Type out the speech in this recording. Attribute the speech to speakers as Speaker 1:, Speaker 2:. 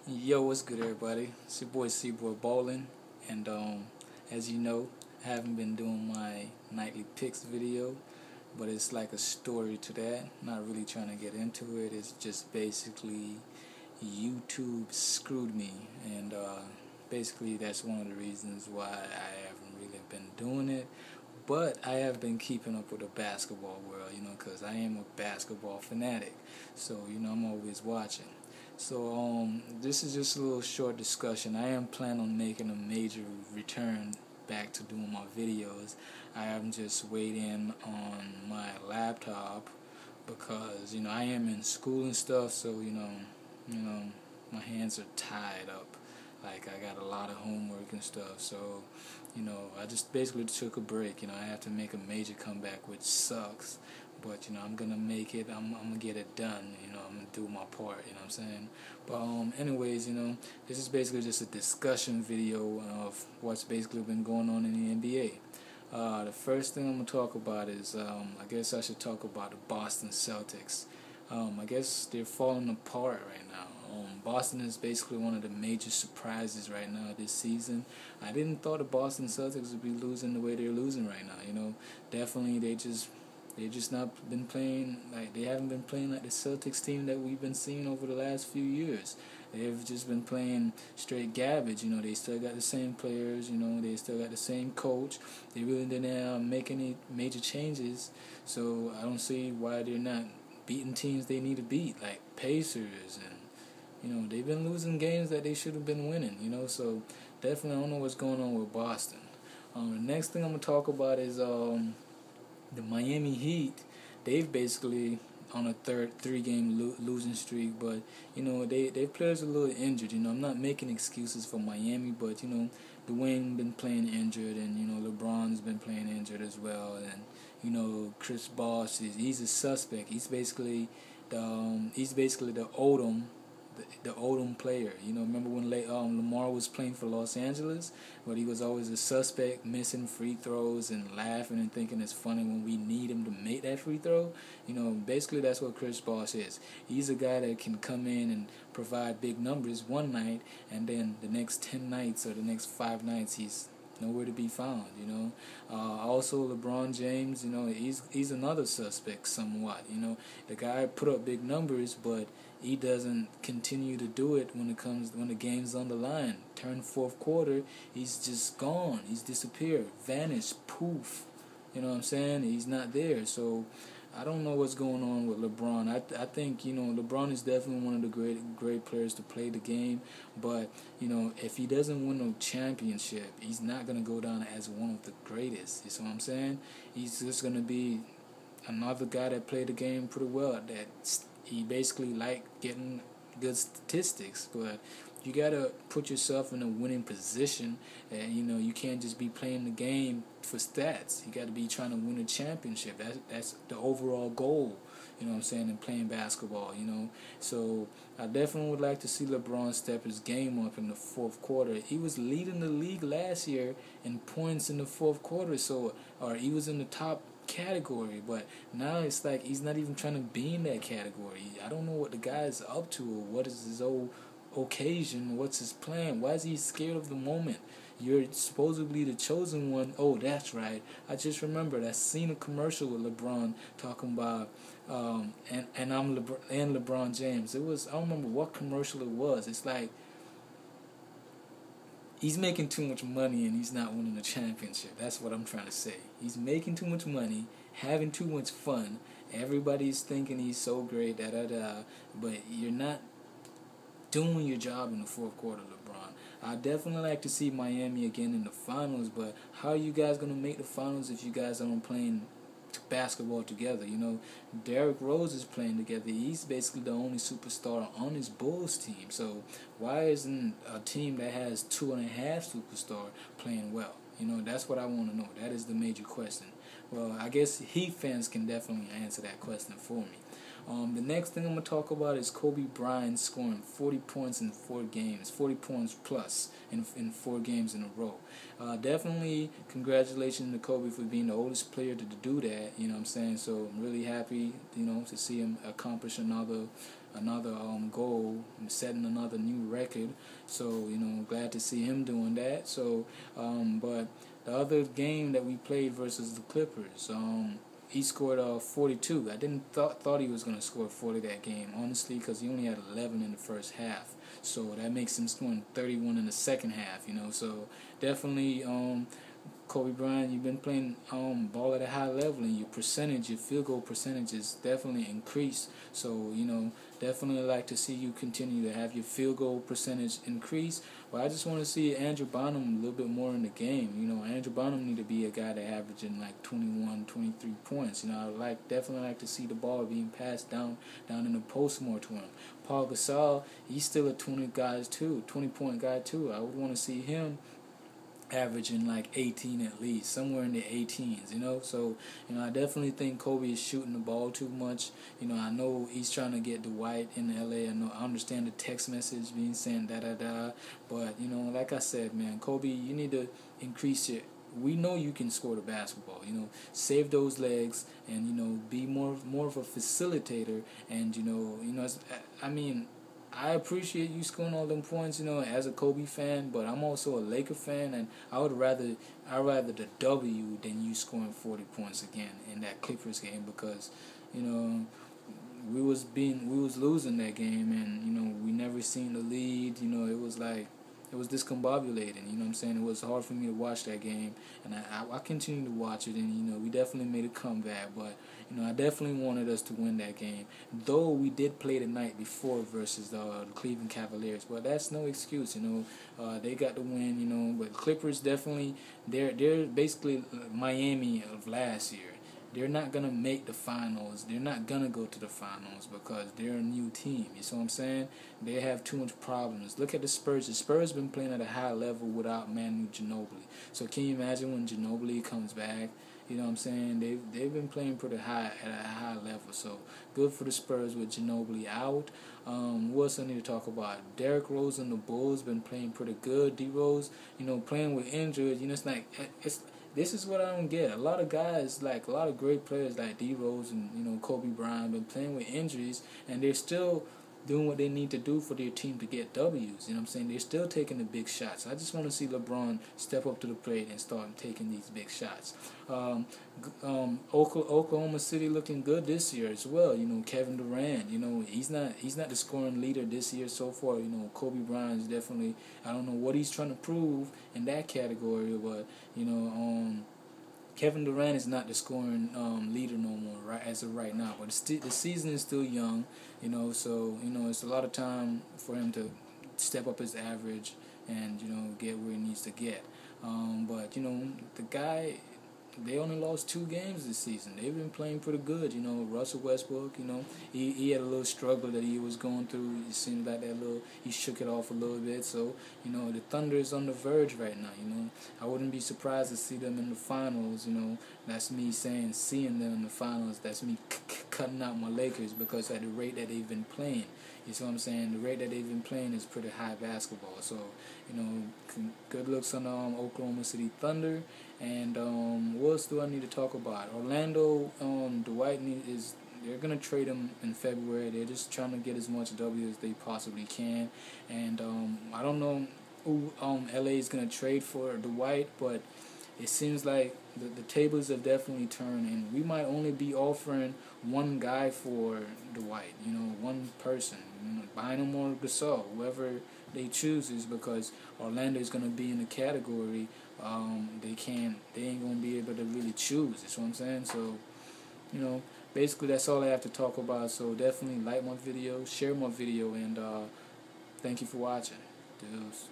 Speaker 1: Yo, what's good, everybody? It's your boy cBoyBallin, and as you know, I haven't been doing my nightly picks video, but it's like a story to that. Not really trying to get into it. It's just basically YouTube screwed me, and basically that's one of the reasons why I haven't really been doing it. But I have been keeping up with the basketball world, because I am a basketball fanatic. So, I'm always watching. So, this is just a little short discussion. I am planning on making a major return back to doing my videos. I am just waiting on my laptop because, I am in school and stuff, so, my hands are tied up. Like, I got a lot of homework and stuff, so, I just basically took a break. I have to make a major comeback, which sucks, but, I'm gonna make it. I'm gonna get it done. I'm gonna do my part, what I'm saying? But, anyways, this is basically just a discussion video of what's basically been going on in the NBA. The first thing I'm gonna talk about is, I guess I should talk about the Boston Celtics. I guess they're falling apart right now. Boston is basically one of the major surprises right now this season. I didn't thought the Boston Celtics would be losing the way they're losing right now. Definitely they just not been playing like they haven't been playing like the Celtics team that we've been seeing over the last few years. They've just been playing straight garbage. They still got the same players. They still got the same coach. They really didn't make any major changes. So I don't see why they're not beating teams they need to beat, like Pacers, and they've been losing games that they should have been winning. So definitely I don't know what's going on with Boston. The next thing I'm gonna talk about is the Miami Heat. They've basically on a three-game losing streak, but their players are a little injured. I'm not making excuses for Miami, but Dwayne been playing injured, and LeBron's been playing injured as well, and Chris Bosh he's a suspect. He's basically the Odom player. Remember when Lamar was playing for Los Angeles, but he was always a suspect, missing free throws and laughing and thinking it's funny when we need him to make that free throw. Basically that's what Chris Bosh is. He's a guy that can come in and provide big numbers one night, and then the next 10 nights or the next 5 nights he's nowhere to be found. Also LeBron James, he's another suspect somewhat. The guy put up big numbers, but he doesn't continue to do it when the game's on the line. Turn fourth quarter, he's just gone. He's disappeared, vanished, poof. You know what I'm saying? He's not there. So I don't know what's going on with LeBron. I think LeBron is definitely one of the great players to play the game, but if he doesn't win a championship, he's not gonna go down as one of the greatest. You see what I'm saying? He's just gonna be another guy that played the game pretty well. That he basically liked getting good statistics, but you gotta put yourself in a winning position, and you can't just be playing the game for stats. You gotta be trying to win a championship. That's the overall goal. You know what I'm saying, in playing basketball. So I definitely would like to see LeBron step his game up in the fourth quarter. He was leading the league last year in points in the fourth quarter, or he was in the top category, but now it's like he's not even trying to be in that category. I don't know what the guy's up to, or what is his old occasion, what's his plan, why is he scared of the moment? You're supposedly the chosen one. Oh, that's right, I just remembered I seen a commercial with LeBron talking about and LeBron James. I don't remember what commercial it was. It's like he's making too much money and he's not winning a championship. That's what I'm trying to say. He's making too much money, having too much fun. Everybody's thinking he's so great, but you're not doing your job in the fourth quarter, LeBron. I definitely like to see Miami again in the finals, but how are you guys going to make the finals if you guys aren't playing basketball together? Derrick Rose is playing together. He's basically the only superstar on his Bulls team. So why isn't a team that has 2.5 superstar playing well? That's what I want to know. That is the major question. Well, I guess Heat fans can definitely answer that question for me. The next thing I'm going to talk about is Kobe Bryant scoring 40 points in 4 games, 40 points plus in 4 games in a row. Definitely congratulations to Kobe for being the oldest player to do that, what I'm saying? So I'm really happy, to see him accomplish another goal, setting another new record. So, you know, glad to see him doing that. So, but the other game that we played versus the Clippers, he scored 42. I didn't thought he was going to score 40 that game, honestly, because he only had 11 in the first half. So that makes him scoring 31 in the second half, you know. So definitely, Kobe Bryant, you've been playing ball at a high level, and your field goal percentage is definitely increased. So, you know, definitely like to see you continue to have your field goal percentage increase. But I just want to see Andrew Bynum a little bit more in the game. You know, Andrew Bynum need to be a guy that averaging like 21, 23 points. You know, I definitely like to see the ball being passed down in the post more to him. Paul Gasol, he's still a 20 point guy too. I would want to see him averaging like 18 at least, somewhere in the 18s, you know. So, you know, I definitely think Kobe is shooting the ball too much. You know, I know he's trying to get Dwight in LA. I understand the text message being saying da-da-da, but, you know, like I said, man, Kobe, you need to increase your... We know you can score the basketball, you know, save those legs and, you know, be more of a facilitator. And, you know, I mean, I appreciate you scoring all them points, you know, as a Kobe fan, but I'm also a Laker fan, and I'd rather the W than you scoring 40 points again in that Clippers game, because, you know, we was losing that game, and, you know, we never seen the lead. You know, it was discombobulating, you know what I'm saying? It was hard for me to watch that game, and I continued to watch it, and, you know, we definitely made a comeback, but, you know, I definitely wanted us to win that game, though we did play the night before versus the Cleveland Cavaliers, but that's no excuse, you know. They got the win, you know, but Clippers definitely, they're basically Miami of last year. They're not going to make the finals. They're not going to go to the finals because they're a new team. You see what I'm saying? They have too much problems. Look at the Spurs. The Spurs been playing at a high level without Manu Ginobili. So can you imagine when Ginobili comes back? You know what I'm saying? They've been playing pretty high at a high level. So good for the Spurs with Ginobili out. What else I need to talk about? Derrick Rose and the Bulls been playing pretty good. D Rose, you know, playing with injured. You know, this is what I don't get. A lot of guys, like a lot of great players like D Rose and, you know, Kobe Bryant, been playing with injuries, and they're still doing what they need to do for their team to get W's. You know what I'm saying? They're still taking the big shots. I just want to see LeBron step up to the plate and start taking these big shots. Oklahoma City looking good this year as well. You know, Kevin Durant, you know, he's not the scoring leader this year so far. You know, Kobe Bryant is definitely, I don't know what he's trying to prove in that category, but, you know, Kevin Durant is not the scoring leader no more, right, as of right now. But the season is still young, you know, so, you know, it's a lot of time for him to step up his average and, you know, get where he needs to get. But, you know, the guy, they only lost 2 games this season. They've been playing pretty good. You know, Russell Westbrook, you know, he had a little struggle that he was going through. It seemed like he shook it off a little bit. So, you know, the Thunder is on the verge right now, you know. I wouldn't be surprised to see them in the finals, you know. That's me saying seeing them in the finals. That's me cutting out my Lakers, because at the rate that they've been playing. You see what I'm saying? The rate that they've been playing is pretty high basketball. So, you know, good looks on Oklahoma City Thunder. And what else do I need to talk about? Orlando, Dwight they're going to trade him in February. They're just trying to get as much W as they possibly can. And I don't know who LA is going to trade for Dwight, but it seems like the tables have definitely turned, and we might only be offering one guy for Dwight, you know, one person, you know, Bynum or Gasol, whoever they choose, is because Orlando is going to be in the category. They ain't going to be able to really choose. That's what I'm saying. So, you know, basically that's all I have to talk about. So definitely like my video, share my video, and thank you for watching. Dudes.